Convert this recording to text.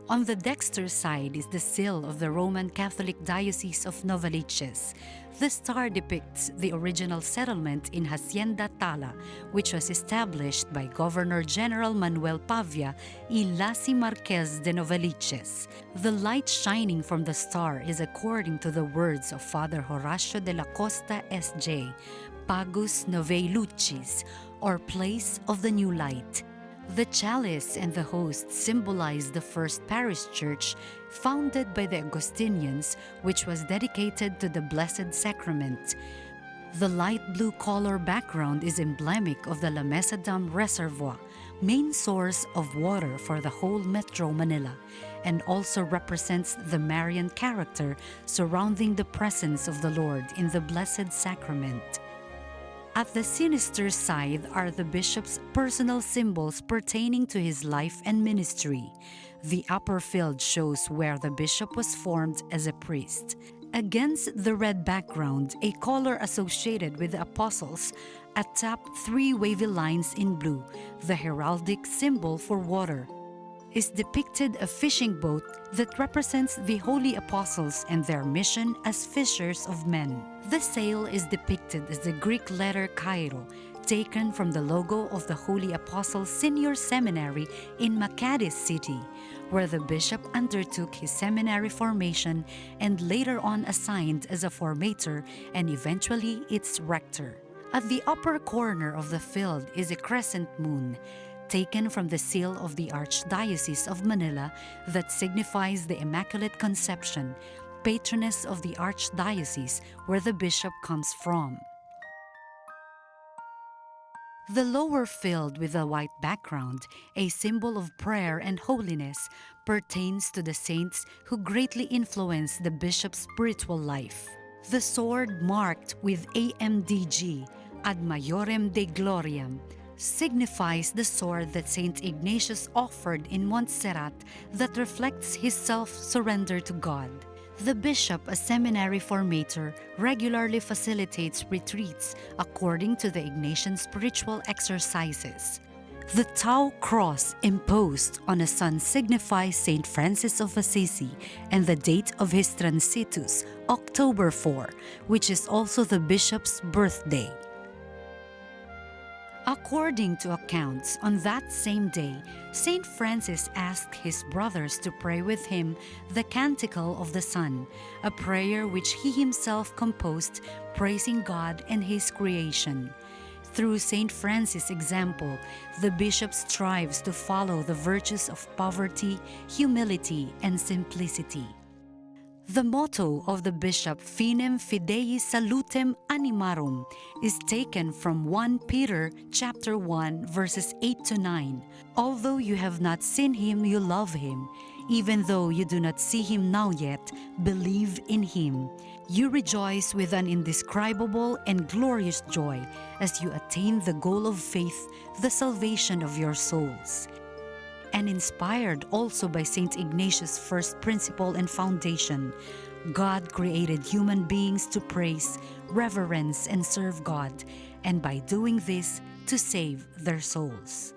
On the dexter side is the seal of the Roman Catholic Diocese of Novaliches. The star depicts the original settlement in Hacienda Tala, which was established by Governor-General Manuel Pavia y Lacy Marquez de Novaliches. The light shining from the star is according to the words of Father Horacio de la Costa S.J., Pagus Novae Lucis, or Place of the New Light. The chalice and the host symbolize the first parish church founded by the Augustinians, which was dedicated to the Blessed Sacrament. The light blue color background is emblematic of the La Mesa Dam Reservoir, main source of water for the whole Metro Manila, and also represents the Marian character surrounding the presence of the Lord in the Blessed Sacrament. At the sinister side are the bishop's personal symbols pertaining to his life and ministry. The upper field shows where the bishop was formed as a priest. Against the red background, a color associated with the apostles, atop 3 wavy lines in blue, the heraldic symbol for water, is depicted a fishing boat that represents the holy apostles and their mission as fishers of men. The sail is depicted as the Greek letter Cairo, taken from the logo of the Holy Apostle Senior Seminary in Makati City, where the bishop undertook his seminary formation and later on assigned as a formator and eventually its rector. At the upper corner of the field is a crescent moon, taken from the seal of the Archdiocese of Manila that signifies the Immaculate Conception, patroness of the Archdiocese where the bishop comes from. The lower field with a white background, a symbol of prayer and holiness, pertains to the saints who greatly influenced the bishop's spiritual life. The sword marked with AMDG, Ad Majorem Dei Gloriam, signifies the sword that Saint Ignatius offered in Montserrat that reflects his self-surrender to God. The bishop, a seminary formator, regularly facilitates retreats according to the Ignatian spiritual exercises. The Tau cross imposed on a sun signifies Saint Francis of Assisi and the date of his transitus, October 4, which is also the bishop's birthday. According to accounts, on that same day, Saint Francis asked his brothers to pray with him the Canticle of the Sun, a prayer which he himself composed praising God and his creation. Through Saint Francis' example, the bishop strives to follow the virtues of poverty, humility, and simplicity. The motto of the bishop, Finem Fidei Salutem Animarum, is taken from 1 Peter chapter 1 verses 8 to 9. Although you have not seen him, you love him. Even though you do not see him now yet, believe in him. You rejoice with an indescribable and glorious joy as you attain the goal of faith, the salvation of your souls. And inspired also by St. Ignatius' first principle and foundation, God created human beings to praise, reverence, and serve God, and by doing this, to save their souls.